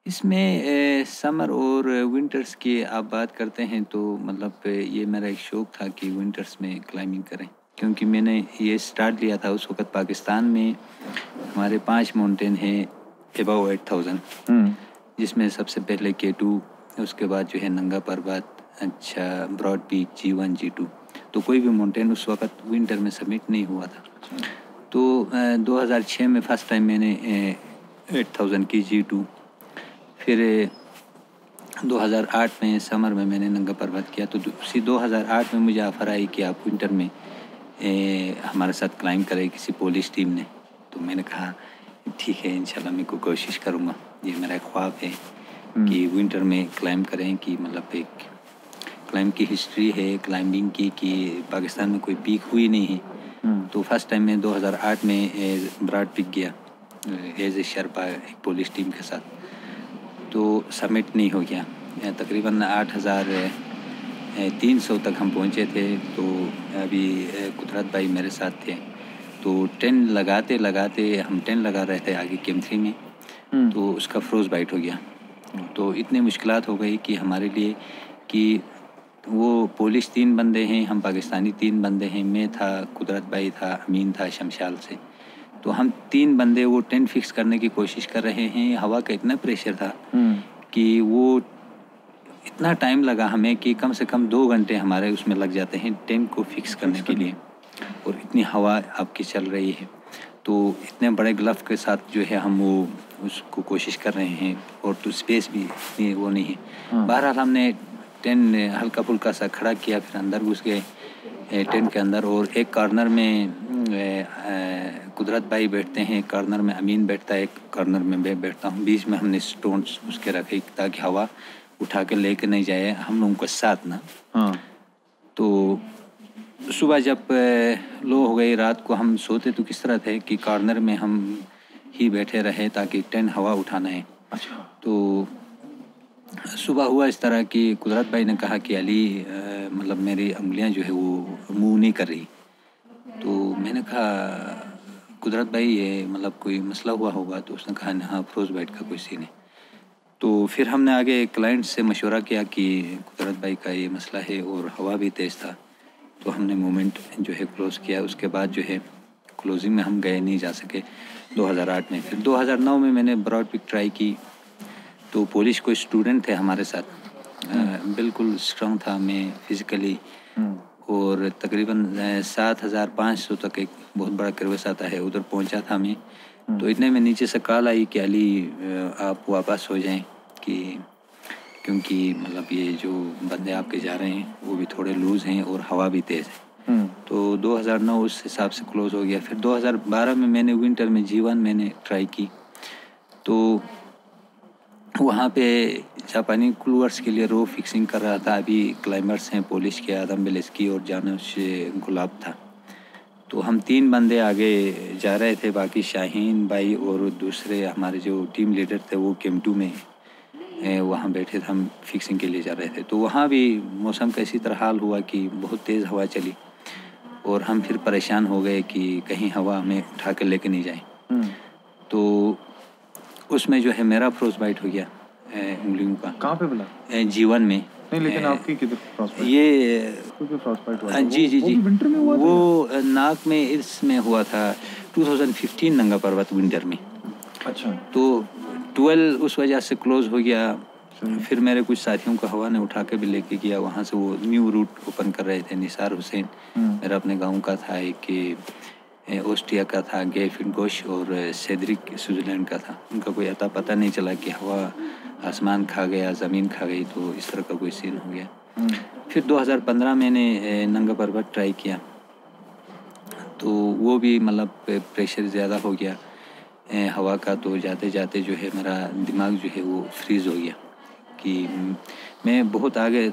इसमें समर और विंटर्स की आप बात करते हैं तो मतलब ये मेरा एक शौक़ था कि विंटर्स में क्लाइंबिंग करें, क्योंकि मैंने ये स्टार्ट लिया था उस वक़्त पाकिस्तान में हमारे 5 माउंटेन हैं अबव 8000, जिसमें सबसे पहले K2, उसके बाद जो है नंगा पर्वत, अच्छा ब्रॉड पीक, G1 G2। तो कोई भी माउंटेन उस वक़्त विंटर में सबमिट नहीं हुआ था। तो 2006 में फ़र्स्ट टाइम मैंने 8000 की G2, फिर 2008 में समर में मैंने नंगा पर्वत किया। तो उसी 2008 में मुझे ऑफ़र आई कि आप विंटर में हमारे साथ क्लाइंब करें किसी पोलिश टीम ने। तो मैंने कहा ठीक है, इंशाल्लाह मैं को कोशिश करूँगा। ये मेरा ख्वाब है कि विंटर में क्लाइंब करें, कि मतलब एक क्लाइंब की हिस्ट्री है क्लाइंबिंग की कि पाकिस्तान में कोई पीक हुई नहीं है। तो फर्स्ट टाइम मैं 2008 में ब्रॉड पीक गया एज ए शर्पा एक पोलिश टीम के साथ। तो सबमिट नहीं हो गया, तकरीबन 8300 तक हम पहुँचे थे। तो अभी कुदरत भाई मेरे साथ थे, तो 10 लगाते लगाते हम 10 लगा रहे थे आगे KM3 में, तो उसका फ्रोज बाइट हो गया। तो इतनी मुश्किलात हो गई कि हमारे लिए कि वो पोलिश 3 बंदे हैं, हम पाकिस्तानी 3 बंदे हैं, मैं था, कुदरत भाई था, अमीन था शमशाल से। तो हम 3 बंदे वो टेंट फिक्स करने की कोशिश कर रहे हैं। हवा का इतना प्रेशर था कि वो इतना टाइम लगा हमें कि कम से कम 2 घंटे हमारे उसमें लग जाते हैं टेंट को फिक्स करने के लिए, और इतनी हवा आपकी चल रही है। तो इतने बड़े ग्लव के साथ जो है हम वो उसको कोशिश कर रहे हैं, और तो स्पेस भी इतनी वो नहीं है। बहरहाल हमने टेंट हल्का फुल्का सा खड़ा किया, फिर अंदर घुस गए टेंट के अंदर, और एक कॉर्नर में कुदरत भाई बैठते हैं, एक कॉर्नर में अमीन बैठता है, एक कॉर्नर में मैं बैठता हूँ। बीच में हमने स्टोन्स उसके रखे ताकि हवा उठा के लेके नहीं जाए हम लोगों के साथ ना। तो सुबह जब लो हो गई, रात को हम सोते तो किस तरह थे कि कॉर्नर में हम ही बैठे रहे ताकि टेंट हवा उठाना है। अच्छा। तो सुबह हुआ इस तरह कि कुदरत भाई ने कहा कि अली मतलब मेरी उंगलियां जो है वो मूव नहीं कर रही। तो मैंने कहा कुदरत भाई ये मतलब कोई मसला हुआ होगा? तो उसने कहा हाँ, फ्रोज बाइट का कोई सीन है। तो फिर हमने आगे क्लाइंट से मशवरा किया कि कुदरत भाई का ये मसला है और हवा भी तेज़ था। तो हमने मोमेंट जो है क्लोज़ किया। उसके बाद जो है क्लोजिंग में हम गए नहीं जा सके 2008 में। फिर 2009 में मैंने ब्रॉड पिक ट्राई की। तो पोलिश कोई स्टूडेंट थे हमारे साथ, बिल्कुल स्ट्रॉन्ग था मैं फिज़िकली, और तकरीबन 7500 तक एक बहुत बड़ा क्रेवस आता है, उधर पहुंचा था मैं। तो इतने में नीचे से कॉल आई कि अली आप वापस हो जाएं, कि क्योंकि मतलब ये जो बंदे आपके जा रहे हैं वो भी थोड़े लूज़ हैं और हवा भी तेज़ है। तो 2009 उस हिसाब से क्लोज़ हो गया। फिर 2012 में मैंने विंटर में G1 मैंने ट्राई की। तो वहाँ पे जापानी क्लूअर्स के लिए रो फिक्सिंग कर रहा था। अभी क्लाइंबर्स हैं पोलिश के आदम बेलेस्की और जानुश गुलाब था। तो हम 3 बंदे आगे जा रहे थे, बाकी शाहीन भाई और दूसरे हमारे जो टीम लीडर थे वो KM2 में वहाँ बैठे थे, हम फिक्सिंग के लिए जा रहे थे। तो वहाँ भी मौसम का इसी तरह हाल हुआ कि बहुत तेज़ हवा चली, और हम फिर परेशान हो गए कि कहीं हवा हमें उठा कर लेके नहीं जाए। तो उसमें जो है मेरा फ्रोज बाइट हो गया उंगलियों का। कहाँ पे बोला? G1 में। नहीं, लेकिन आपकी किधर फ्रोज बाइट? ये फ्रोज बाइट हुआ? जी जी जी, वो विंटर में हुआ था? वो नाक में इसमें हुआ था 2015 नंगा पर्वत विंटर में। अच्छा। तो 12 उस वजह से क्लोज हो गया। फिर मेरे कुछ साथियों को हवा ने उठा के भी लेके गया, वहाँ से वो न्यू रूट ओपन कर रहे थे। निसार हुसैन मेरा अपने गांव का था, एक ऑस्ट्रिया का था, गेफिन गोश, और सेड्रिक स्विट्ज़रलैंड का था। उनका कोई अता पता नहीं चला कि हवा आसमान खा गया, ज़मीन खा गई, तो इस तरह का कोई सीन हो गया। फिर 2015 मैंने नंगा पर्वत ट्राई किया, तो वो भी मतलब प्रेशर ज़्यादा हो गया हवा का। तो जाते जाते जो है मेरा दिमाग जो है वो फ्रीज़ हो गया कि मैं बहुत आगे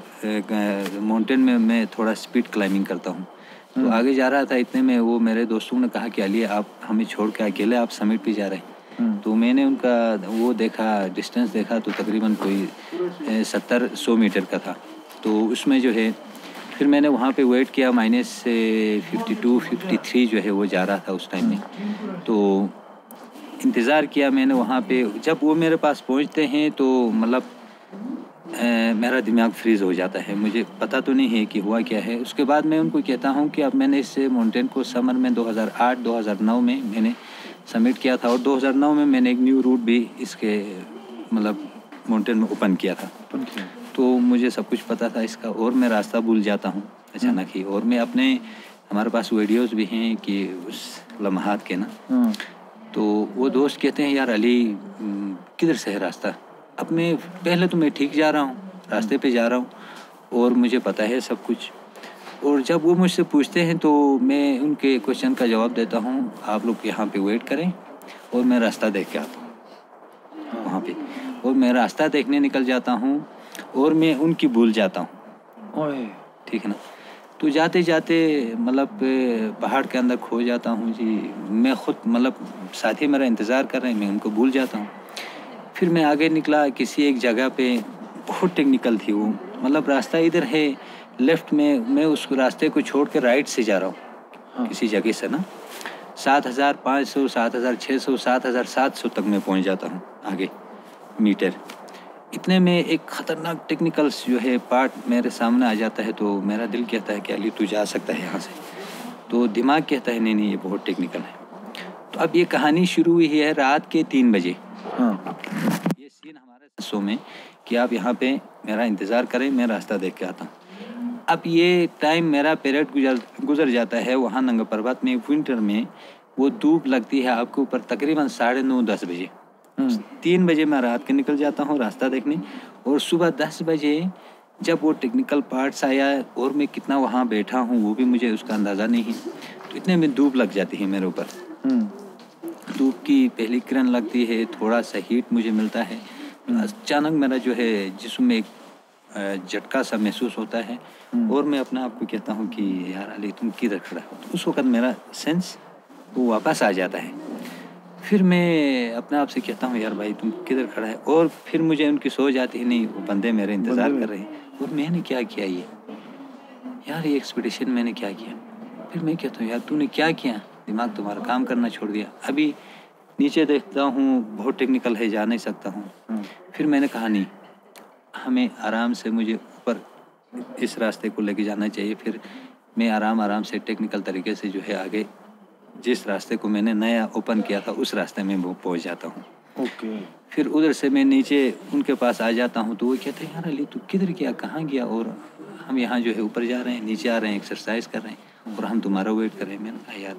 माउंटेन में मैं थोड़ा स्पीड क्लाइंबिंग करता हूँ। तो आगे जा रहा था, इतने में वो मेरे दोस्तों ने कहा कि अली आप हमें छोड़ के अकेले आप समिट पे जा रहे हैं। तो मैंने उनका वो देखा, डिस्टेंस देखा, तो तकरीबन कोई 70-100 मीटर का था। तो उसमें जो है फिर मैंने वहाँ पे वेट किया, -52-53 जो है वो जा रहा था उस टाइम में। तो इंतज़ार किया मैंने वहाँ पे। जब वो मेरे पास पहुँचते हैं तो मतलब मेरा दिमाग फ्रीज़ हो जाता है, मुझे पता तो नहीं है कि हुआ क्या है। उसके बाद मैं उनको कहता हूँ कि अब मैंने इस माउंटेन को समर में 2008-2009 में मैंने सबमिट किया था, और 2009 में मैंने एक न्यू रूट भी इसके मतलब माउंटेन में ओपन किया था। तो मुझे सब कुछ पता था इसका, और मैं रास्ता भूल जाता हूँ अचानक ही। और मैं अपने, हमारे पास वीडियोस भी हैं कि उस लम्हात के ना, तो वो दोस्त कहते हैं यार अली किधर से है रास्ता। अब मैं पहले तो मैं ठीक जा रहा हूँ, रास्ते पे जा रहा हूँ और मुझे पता है सब कुछ। और जब वो मुझसे पूछते हैं तो मैं उनके क्वेश्चन का जवाब देता हूँ, आप लोग यहाँ पे वेट करें और मैं रास्ता देख के आता हूँ वहाँ पे। और मैं रास्ता देखने निकल जाता हूँ और मैं उनकी भूल जाता हूँ, ठीक है ना। तो जाते जाते मतलब पहाड़ के अंदर खो जाता हूँ जी। मैं खुद मतलब साथी मेरा इंतज़ार कर रहे हैं, मैं उनको भूल जाता हूँ। फिर मैं आगे निकला किसी एक जगह पे, बहुत टेक्निकल थी वो, मतलब रास्ता इधर है लेफ़्ट में, मैं उस रास्ते को छोड़ के राइट से जा रहा हूँ किसी जगह से ना। 7500, 7600, 7700 तक मैं पहुँच जाता हूँ आगे मीटर। इतने में एक ख़तरनाक टेक्निकल्स जो है पार्ट मेरे सामने आ जाता है। तो मेरा दिल कहता है कि अली तू जा सकता है यहाँ से, तो दिमाग कहता है नहीं नहीं ये बहुत टेक्निकल है। तो अब ये कहानी शुरू हुई है रात के 3 बजे। ये सीन हमारे शो में कि आप यहाँ पे मेरा इंतज़ार करें, मैं रास्ता देख के आता हूँ। अब ये टाइम मेरा पीरियड गुजर जाता है वहाँ नंगा पर्वत में। विंटर में वो धूप लगती है आपके ऊपर तकरीबन 9:30-10 बजे। 3 बजे मैं रात के निकल जाता हूँ रास्ता देखने, और सुबह 10 बजे जब वो टेक्निकल पार्ट्स आया और मैं कितना वहाँ बैठा हूँ वो भी मुझे उसका अंदाज़ा नहीं है। तो इतने में धूप लग जाती है मेरे ऊपर, धूप की पहली किरण लगती है, थोड़ा सा हीट मुझे मिलता है। अचानक मेरा जो है जिस्म में एक झटका सा महसूस होता है और मैं अपने आप को कहता हूँ कि यार अली तुम किधर खड़ा हो। तो उस वक्त मेरा सेंस वो वापस आ जाता है। फिर मैं अपने आप से कहता हूँ यार भाई तुम किधर खड़ा है, और फिर मुझे उनकी सोच आती है नहीं वो बंदे मेरे इंतज़ार कर रहे हैं। और मैंने क्या किया ये यार, ये एक्सपीडिशन मैंने क्या किया। फिर मैं कहता हूँ यार तूने क्या किया, दिमाग तुम्हारा काम करना छोड़ दिया। अभी नीचे देखता हूँ बहुत टेक्निकल है, जा नहीं सकता हूँ। फिर मैंने कहा नहीं, हमें आराम से मुझे ऊपर इस रास्ते को लेके जाना चाहिए। फिर मैं आराम से टेक्निकल तरीके से जो है आगे जिस रास्ते को मैंने नया ओपन किया था उस रास्ते में वो पहुँच जाता हूँ। फिर उधर से मैं नीचे उनके पास आ जाता हूँ तो वो कहते हैं यार अली तू किधर गया, कहाँ गया। और हम यहाँ जो है ऊपर जा रहे हैं, नीचे आ रहे हैं, एक्सरसाइज कर रहे हैं और हम तुम्हारा वेट कर रहे हैं। मैंने कहा यार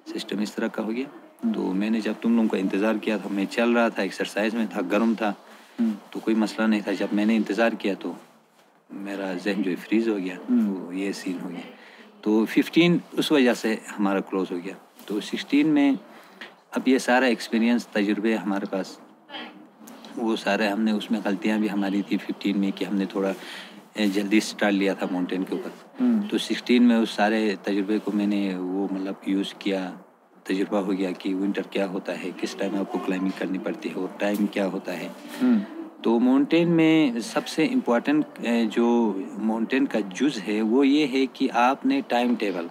सिस्टम इस तरह का हो गया। तो मैंने जब तुम लोगों का इंतज़ार किया था, मैं चल रहा था, एक्सरसाइज में था, गर्म था, तो कोई मसला नहीं था। जब मैंने इंतज़ार किया तो मेरा जहन जो है फ्रीज़ हो गया। तो ये सीन हो गया। तो 15 उस वजह से हमारा क्लोज़ हो गया। तो 16 में अब ये सारा एक्सपीरियंस तजुर्बे हमारे पास, वो सारे हमने उसमें गलतियाँ भी हमारी थी 15 में कि हमने थोड़ा जल्दी स्टार्ट लिया था माउंटेन के ऊपर। तो 16 में उस सारे तजुर्बे को मैंने वो मतलब यूज़ किया। तजुर्बा हो गया कि विंटर क्या होता है, किस टाइम आपको क्लाइंबिंग करनी पड़ती है और टाइम क्या होता है। तो माउंटेन में सबसे इम्पोर्टेंट जो माउंटेन का जुज़ है वो ये है कि आपने टाइम टेबल,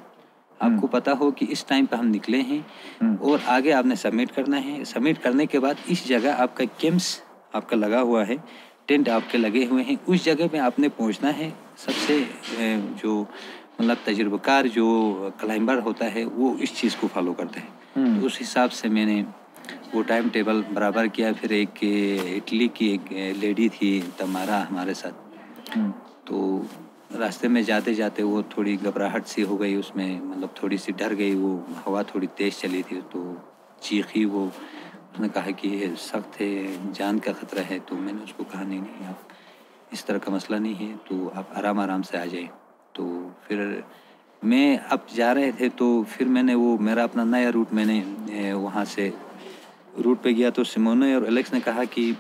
आपको पता हो कि इस टाइम पर हम निकले हैं और आगे आपने सबमिट करना है। सबमिट करने के बाद इस जगह आपका कैंप्स आपका लगा हुआ है, टेंट आपके लगे हुए हैं, उस जगह पे आपने पहुंचना है। सबसे जो मतलब तजुर्बाकार जो क्लाइंबर होता है वो इस चीज़ को फॉलो करता है। तो उस हिसाब से मैंने वो टाइम टेबल बराबर किया। फिर एक इटली की एक लेडी थी तमारा हमारे साथ, तो रास्ते में जाते जाते वो थोड़ी घबराहट सी हो गई, उसमें मतलब थोड़ी सी डर गई, वो हवा थोड़ी तेज़ चली थी तो चीखी वो। उसने कहा कि ये सख्त है, जान का ख़तरा है। तो मैंने उसको कहा नहीं नहीं आप इस तरह का मसला नहीं है, तो आप आराम से आ जाए। तो फिर मैं अब जा रहे थे तो फिर मैंने वो मेरा अपना नया रूट मैंने वहाँ से रूट पे गया। तो सिमोने और एलेक्स ने कहा कि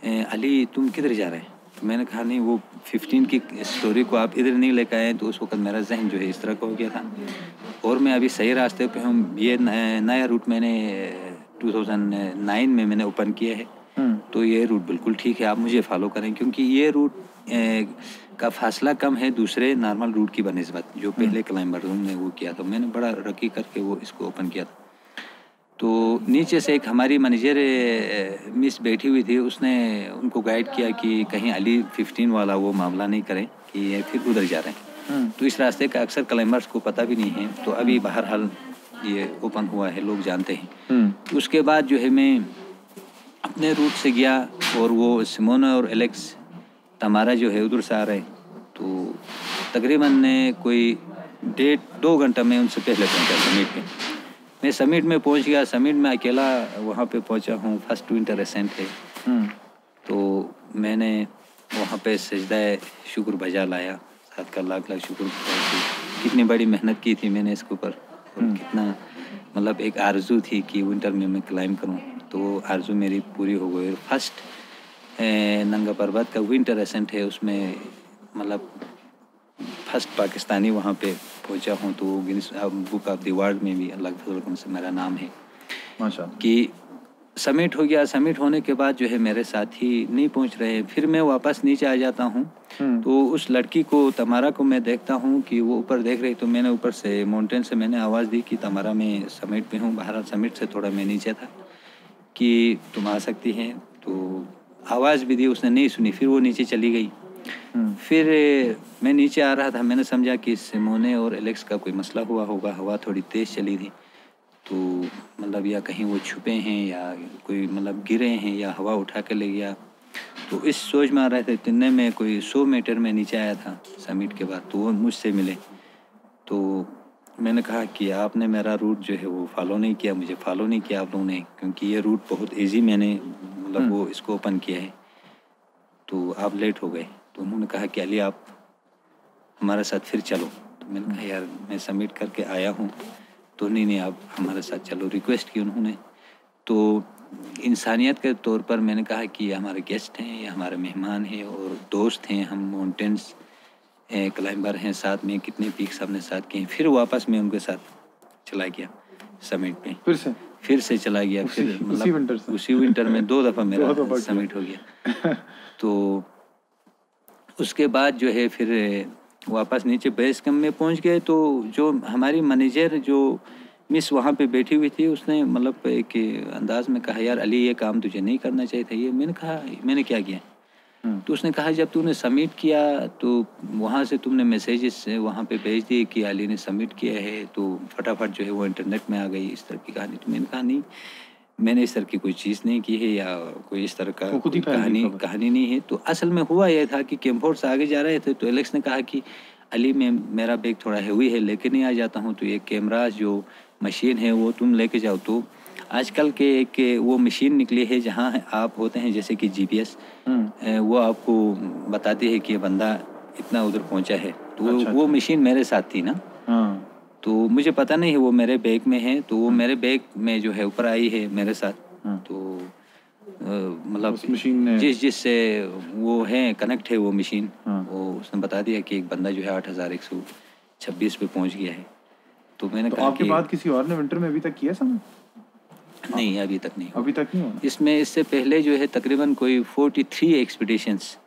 अली तुम किधर जा रहे हैं। तो मैंने कहा नहीं वो 15 की स्टोरी को आप इधर नहीं लेकर आए। तो उस वक्त मेरा जहन जो है इस तरह का हो गया था और मैं अभी सही रास्ते पे हूँ। ये नया रूट मैंने 2009 में मैंने ओपन किया है। तो ये रूट बिल्कुल ठीक है, आप मुझे फॉलो करें क्योंकि ये रूट का फासला कम है दूसरे नॉर्मल रूट की बनिस्बत जो पहले क्लाइंबर ने वो किया था। मैंने बड़ा रकी करके वो इसको ओपन किया था। तो नीचे से एक हमारी मैनेजर मिस बैठी हुई थी, उसने उनको गाइड किया कि कहीं अली 15 वाला वो मामला नहीं करें कि ये फिर उधर जा रहे हैं। तो इस रास्ते का अक्सर क्लाइंबर्स को पता भी नहीं है, तो अभी बहरहाल ये ओपन हुआ है, लोग जानते हैं। तो उसके बाद जो है मैं अपने रूट से गया और वो सिमोना और एलेक्स तमारा जो है उधर से आ रहे, तो तकरीबन कोई 1.5-2 घंटा में उनसे पहले पहुंचा समिट पे। मैं समिट में पहुंच गया, समिट में अकेला वहाँ पे पहुंचा हूँ, फर्स्ट विंटर एसेंट है। तो मैंने वहाँ पे सजदा शुक्र बजा लाया, साथ का लाख लाख शुक्र कितनी बड़ी मेहनत की थी मैंने इसके ऊपर, और कितना मतलब एक आरजू थी कि विंटर में मैं क्लाइंब करूँ, तो आरजू मेरी पूरी हो गई। फर्स्ट नंगा पर्वत का विंटर एसेंट है, उसमें मतलब फर्स्ट पाकिस्तानी वहाँ पे पहुँचा हूँ, तो Guinness book of the world में भी अल्लाह के फजल से मेरा नाम है माशाअल्लाह। कि समिट हो गया। समिट होने के बाद जो है मेरे साथी नहीं पहुँच रहे, फिर मैं वापस नीचे आ जाता हूँ। तो उस लड़की को, तमारा को मैं देखता हूँ कि वो ऊपर देख रही, तो मैंने ऊपर से माउंटेन से मैंने आवाज़ दी कि तमारा मैं समिट पे हूँ। बहरहाल समिट से थोड़ा मैं नीचे था कि तुम आ सकती हैं, तो आवाज़ भी दी, उसने नहीं सुनी, फिर वो नीचे चली गई। फिर मैं नीचे आ रहा था, मैंने समझा कि सिमोने और एलेक्स का कोई मसला हुआ होगा, हवा थोड़ी तेज़ चली थी, तो मतलब या कहीं वो छुपे हैं या कोई मतलब गिरे हैं या हवा उठा के ले गया, तो इस सोच में आ रहे थे। इतने में कोई 100 मीटर में नीचे आया था समिट के बाद, तो वो मुझसे मिले। तो मैंने कहा कि आपने मेरा रूट जो है वो फॉलो नहीं किया, मुझे फॉलो नहीं किया आप लोगों ने, क्योंकि ये रूट बहुत ईजी मैंने मतलब वो इसको ओपन किया है, तो आप लेट हो गए। तो उन्होंने कहा कि अली आप हमारे साथ फिर चलो। तो मैंने कहा यार मैं सबमिट करके आया हूँ, तो नहीं आप हमारे साथ चलो, रिक्वेस्ट की उन्होंने। तो इंसानियत के तौर पर मैंने कहा कि ये हमारे गेस्ट हैं, ये हमारे मेहमान हैं और दोस्त हैं, हम माउंटेन्स क्लाइंबर हैं, साथ में कितने पीक्स हमने साथ किए। फिर वापस मैं उनके साथ चला गया समिट पे, फिर से चला गया। फिर मतलब उसी विंटर में 2 दफ़ा मेरा समिट हो गया। तो उसके बाद जो है फिर वापस नीचे बेस कैंप में पहुंच गए। तो जो हमारी मैनेजर जो मिस वहाँ पे बैठी हुई थी, उसने मतलब एक अंदाज में कहा यार अली ये काम तुझे नहीं करना चाहिए था। ये मैंने कहा मैंने क्या किया? तो उसने कहा जब तूने सबमिट किया तो वहाँ से तुमने मैसेजेस वहाँ पे भेज दिए कि अली ने सबमिट किया है, तो फटाफट जो है वो इंटरनेट में आ गई इस तरह की कहानी। तो मैंने कहा नहीं, मैंने इस तरह की कोई चीज़ नहीं की है या कोई इस तरह का कोई कहानी नहीं है। तो असल में हुआ यह था कि कैंपफोर्ड से आगे जा रहे थे, तो एलेक्स ने कहा कि अली में मेरा बैग थोड़ा हैवी है, लेके नहीं आ जाता हूँ, तो ये कैमरा जो मशीन है वो तुम लेके जाओ। तो आजकल के एक वो मशीन निकली है जहाँ आप होते हैं जैसे कि GPS, वो आपको बताती है कि ये बंदा इतना उधर पहुँचा है। तो अच्छा, वो मशीन मेरे साथ थी ना, तो मुझे पता नहीं है वो मेरे बैग में है, तो वो मेरे बैग में जो है ऊपर आई है मेरे साथ। तो मतलब जिससे वो है कनेक्ट है वो मशीन, वो उसने बता दिया कि एक बंदा जो है 8126 पे पहुंच गया है। तो मैंने कहा आपके बाद किसी और ने विंटर में अभी तक किया समझ? नहीं, अभी तक नहीं। अभी तक नहीं। इसमें इससे पहले जो है तकरीबन कोई 43 एक्सपीडिशंस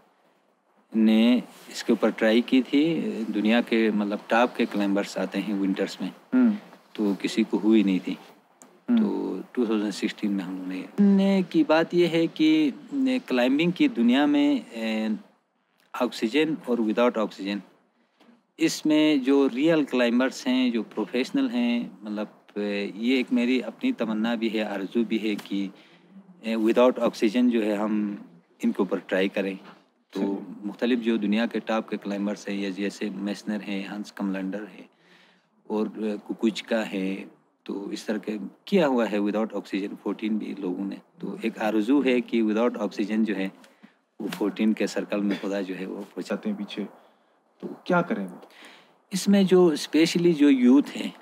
ने इसके ऊपर ट्राई की थी। दुनिया के मतलब टॉप के क्लाइंबर्स आते हैं विंटर्स में, तो किसी को हुई नहीं थी। तो 2016 में हम लोगों ने की बात यह है कि क्लाइंबिंग की दुनिया में ऑक्सीजन और विदाउट ऑक्सीजन, इसमें जो रियल क्लाइंबर्स हैं, जो प्रोफेशनल हैं, मतलब ये एक मेरी अपनी तमन्ना भी है, आरज़ू भी है कि विदाउट ऑक्सीजन जो है हम इनके ऊपर ट्राई करें। तो मुख्तलिफ जो दुनिया के टॉप के क्लाइंबर्स हैं, या जैसे मेसनर हैं, हंस कमलंडर है और कुकुचका है, तो इस तरह के किया हुआ है विदाउट ऑक्सीजन 14 भी लोगों ने। तो एक आरज़ू है कि विदाउट ऑक्सीजन जो है वो 14 के सर्कल में खुदा जो है वो पहुँचाते हैं पीछे। तो क्या करें इसमें? जो स्पेशली जो यूथ है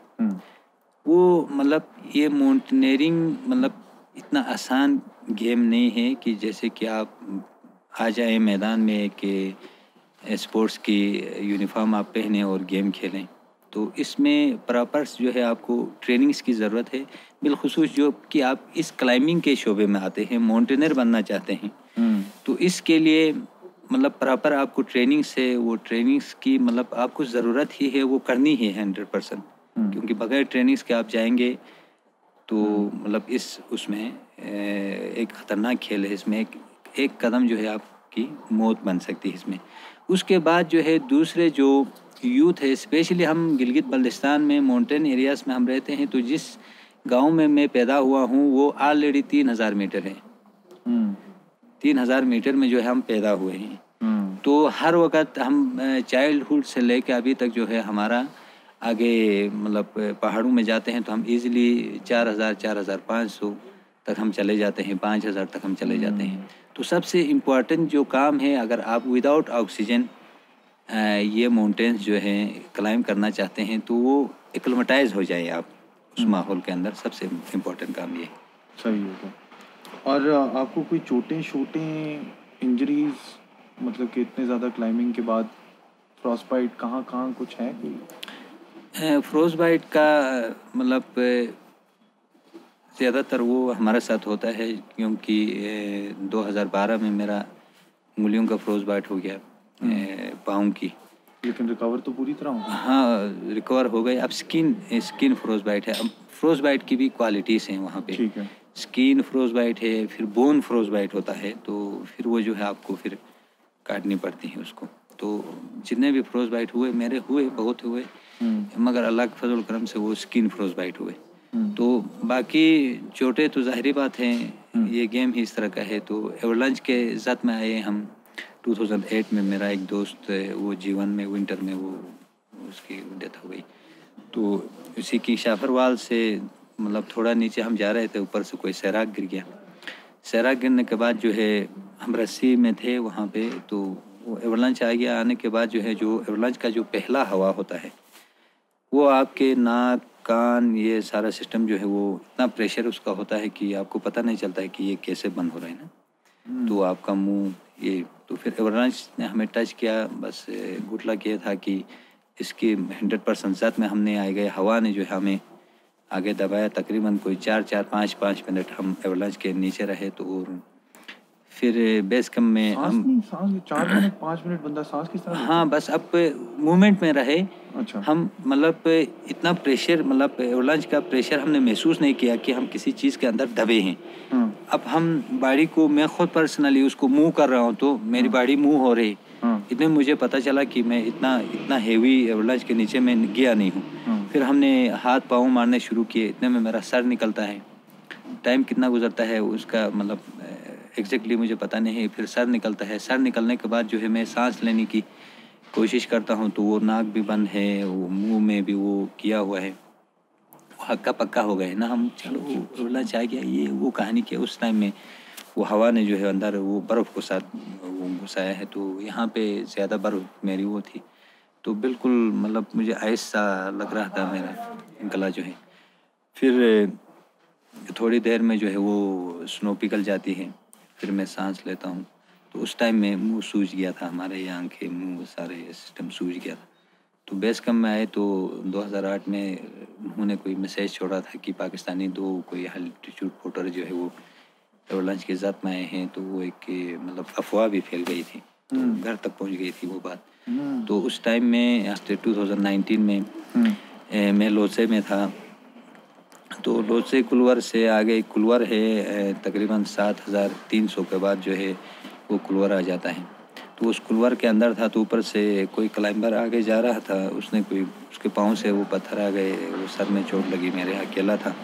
वो मतलब ये माउंटेनियरिंग मतलब इतना आसान गेम नहीं है कि जैसे कि आप आ जाए मैदान में कि स्पोर्ट्स की यूनिफॉर्म आप पहने और गेम खेलें। तो इसमें प्रॉपर जो है आपको ट्रेनिंग्स की ज़रूरत है, बिलखुसूस जो कि आप इस क्लाइंबिंग के शोबे में आते हैं, माउंटेनियर बनना चाहते हैं। तो इसके लिए मतलब प्रॉपर आपको ट्रेनिंग से वो ट्रेनिंग्स की मतलब आपको ज़रूरत ही है, वो करनी ही है 100%, क्योंकि बगैर ट्रेनिंग्स के आप जाएंगे तो मतलब इस उसमें एक ख़तरनाक खेल है इसमें। एक कदम जो है आपकी मौत बन सकती है इसमें। उसके बाद जो है दूसरे जो यूथ है, स्पेशली हम गिलगित बल्तिस्तान में माउंटेन एरियाज़ में हम रहते हैं, तो जिस गांव में मैं पैदा हुआ हूँ वो ऑलरेडी 3000 मीटर है। 3000 मीटर में जो है हम पैदा हुए हैं। तो हर वक्त हम चाइल्डहुड से लेकर अभी तक जो है हमारा आगे मतलब पहाड़ों में जाते हैं तो हम इजीली 4000 4500 तक हम चले जाते हैं, 5000 तक हम चले जाते हैं। तो सबसे इम्पोर्टेंट जो काम है, अगर आप विदाउट ऑक्सीजन ये माउंटेन्स जो हैं क्लाइम करना चाहते हैं तो वो एक्लेमेटाइज हो जाए आप उस माहौल के अंदर, सबसे इम्पोर्टेंट काम ये। सही है। और आपको कोई चोटें इंजरीज, मतलब कि इतने ज़्यादा क्लाइंबिंग के बाद फ्रॉस्टबाइट कहाँ कुछ है कोई? फ्रोस्टबाइट का मतलब ज़्यादातर वो हमारे साथ होता है क्योंकि 2012 में मेरा उंगलियों का फ्रोस्टबाइट हो गया पाँव की। लेकिन रिकवर तो पूरी तरह हो? हाँ, रिकवर हो गए। अब स्किन फ्रोस्टबाइट है। अब फ्रोस्टबाइट की भी क्वालिटीज़ हैं वहाँ पे। ठीक है। स्किन फ्रोस्टबाइट है, फिर बोन फ्रोस्टबाइट होता है, तो फिर वो जो है आपको फिर काटनी पड़ती है उसको। तो जितने भी फ्रोस्टबाइट हुए, मेरे हुए बहुत हुए, मगर अल्लाह के फजल करम से वो स्किन फ्रोस्टबाइट हुए। तो बाकी चोटें तो ज़ाहिरी बात है, ये गेम ही इस तरह का है। तो एवरलंच के ज़द में आए हम 2008 में। मेरा एक दोस्त वो जीवन में विंटर में वो उसकी डेथ हो गई। तो उसी की शाफरवाल से मतलब थोड़ा नीचे हम जा रहे थे, ऊपर से कोई सैराग गिर गया। सैराग गिरने के बाद जो है हम रस्सी में थे वहाँ पे, तो वो एवरलंच आ गया। आने के बाद जो है जो एवरलंच का जो पहला हवा होता है वो आपके नाक कान ये सारा सिस्टम जो है वो इतना प्रेशर उसका होता है कि आपको पता नहीं चलता है कि ये कैसे बंद हो रहा है ना। तो आपका मुंह ये, तो फिर एवरलंच ने हमें टच किया, बस गुड लक ये था कि इसकी 100% साथ में हमने आ गए। हवा ने जो है हमें आगे दबाया। तकरीबन कोई 4-5 मिनट हम एवरलंच के नीचे रहे। तो और फिर बेस कैंप में हम 4 मिनट 5 मिनट बंदा सांस किस तरह? हाँ, बस अब मूवमेंट में रहे। अच्छा। हम मतलब इतना प्रेशर, मतलब एवरलंच का प्रेशर हमने महसूस नहीं किया कि हम किसी चीज़ के अंदर दबे हैं। अब हम बॉडी को, मैं खुद पर्सनली उसको मूव कर रहा हूँ तो मेरी बॉडी मूव हो रही। इतने मुझे पता चला कि मैं इतना हेवी एवरलंच के नीचे मैं गया नहीं हूँ। फिर हमने हाथ पाँव मारने शुरू किए, इतने में मेरा सर निकलता है। टाइम कितना गुजरता है उसका मतलब एग्जैक्टली मुझे पता नहीं है। फिर सर निकलता है। सर निकलने के बाद जो है मैं सांस लेने की कोशिश करता हूँ तो वो नाक भी बंद है, वो मुंह में भी वो किया हुआ है, हक्का पक्का हो गए ना हम। चलो एवरलंच आ गया, ये वो कहानी क्या। उस टाइम में वो हवा ने जो है अंदर वो बर्फ़ को साथ वो घुसाया है। तो यहाँ पे ज़्यादा बर्फ़ मेरी वो थी, तो बिल्कुल मतलब मुझे आइस सा लग रहा था मेरा गला जो है। फिर थोड़ी देर में जो है वो स्नो पिघल जाती है, फिर मैं सांस लेता हूँ। तो उस टाइम में मुंह सूज गया था, हमारे ये आंखें मुंह सारे सिस्टम सूज गया था। तो बेस कैंप में आए तो 2008 में उन्होंने कोई मैसेज छोड़ा था कि पाकिस्तानी 2 कोई एल्टीट्यूड पोर्टर जो है वो एवरलंच के ज़द में आए हैं। तो वो एक मतलब अफवाह भी फैल गई थी, तो घर तक पहुंच गई थी वो बात। तो उस टाइम में 2019 में मैं लोचे में था। तो लोचे कुलवर से आगे कुलवर है, तकरीबन 7300 के बाद जो है वो कुलवर आ जाता है। तो उस कुलवर के अंदर था, तो ऊपर से कोई क्लाइंबर आगे जा रहा था, उसने कोई उसके पाँव से वो पत्थर आ गए, वो सर में चोट लगी, मेरे अकेला था।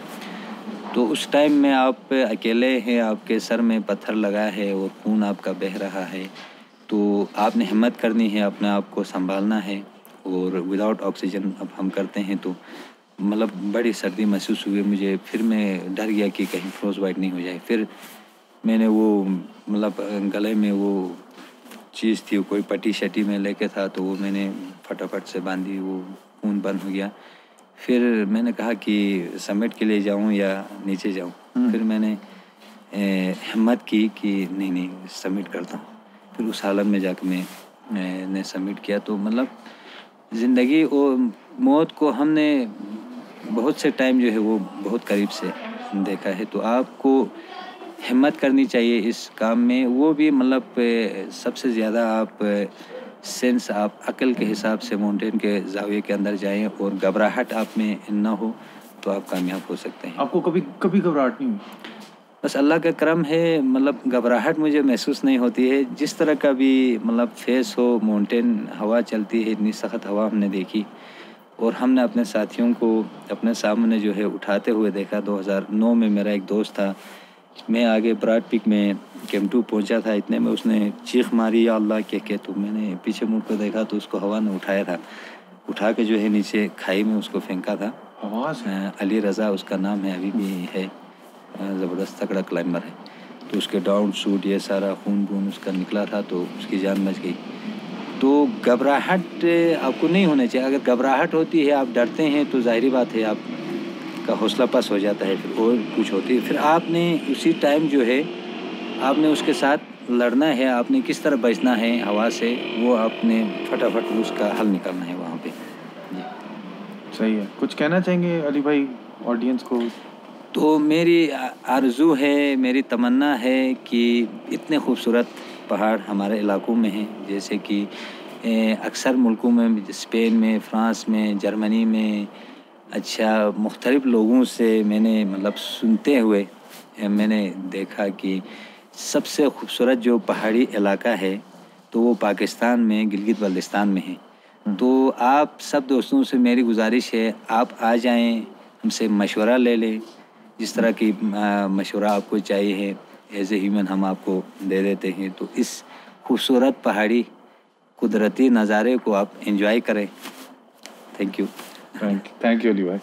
तो उस टाइम में आप अकेले हैं, आपके सर में पत्थर लगा है और खून आपका बह रहा है, तो आपने हिम्मत करनी है, अपने आप को संभालना है। और विदाउट ऑक्सीजन अब हम करते हैं तो मतलब बड़ी सर्दी महसूस हुई मुझे। फिर मैं डर गया कि कहीं फ्रोस्टबाइट नहीं हो जाए। फिर मैंने वो मतलब गले में वो चीज़ थी, कोई पट्टी शट्टी में लेके था, तो वो मैंने फटाफट से बांधी, वो खून बंद हो गया। फिर मैंने कहा कि समिट के लिए जाऊं या नीचे जाऊं। फिर मैंने हिम्मत की कि नहीं समिट करता हूं। फिर उस हालत में जाकर मैंने समिट किया। तो मतलब ज़िंदगी और मौत को हमने बहुत से टाइम जो है वो बहुत करीब से देखा है। तो आपको हिम्मत करनी चाहिए इस काम में। वो भी मतलब सबसे ज़्यादा आप सेंस आप अकल के हिसाब से माउंटेन के ज़ाविये के अंदर जाएं और घबराहट आप में ना हो। तो आप कामयाब हो सकते हैं। आपको कभी कभी घबराहट नहीं हुई? बस अल्लाह का करम है, मतलब घबराहट मुझे महसूस नहीं होती है। जिस तरह का भी मतलब फेस हो, माउंटेन हवा चलती है, इतनी सख्त हवा हमने देखी और हमने अपने साथियों को अपने सामने जो है उठाते हुए देखा। 2009 में मेरा एक दोस्त था, मैं आगे ब्राड पिक में केम2 पहुंचा था, इतने में उसने चीख मारी या अल्लाह कह के, तो मैंने पीछे मुड़ कर देखा तो उसको हवा ने उठाया था, उठा के जो है नीचे खाई में उसको फेंका था। आवाज़ अली रज़ा उसका नाम है, अभी भी है, ज़बरदस्त तगड़ा क्लाइंबर है। तो उसके डाउन सूट ये सारा खून बून उसका निकला था, तो उसकी जान बच गई। तो घबराहट आपको नहीं होना चाहिए। अगर घबराहट होती है, आप डरते हैं, तो ज़ाहिरी बात है आपका हौसला पस्त हो जाता है, फिर और कुछ होती है। फिर आपने उसी टाइम जो है आपने उसके साथ लड़ना है, आपने किस तरह बचना है हवा से, वो आपने फटाफट उसका हल निकालना है वहाँ पे। जी। सही है। कुछ कहना चाहेंगे अली भाई ऑडियंस को? तो मेरी आरज़ू है, मेरी तमन्ना है कि इतने खूबसूरत पहाड़ हमारे इलाकों में हैं, जैसे कि अक्सर मुल्कों में, स्पेन में, फ़्रांस में, जर्मनी में, अच्छा मुख्तलिफ़ लोगों से मैंने मतलब सुनते हुए मैंने देखा कि सबसे खूबसूरत जो पहाड़ी इलाका है तो वो पाकिस्तान में गिलगित बल्तिस्तान में है। तो आप सब दोस्तों से मेरी गुजारिश है, आप आ जाएं, हमसे मशवरा ले लें। जिस तरह की मशवरा आपको चाहिए है एज ए ह्यूमन हम आपको दे देते हैं। तो इस खूबसूरत पहाड़ी कुदरती नज़ारे को आप एंजॉय करें। Thank you. Thank you Ali भाई।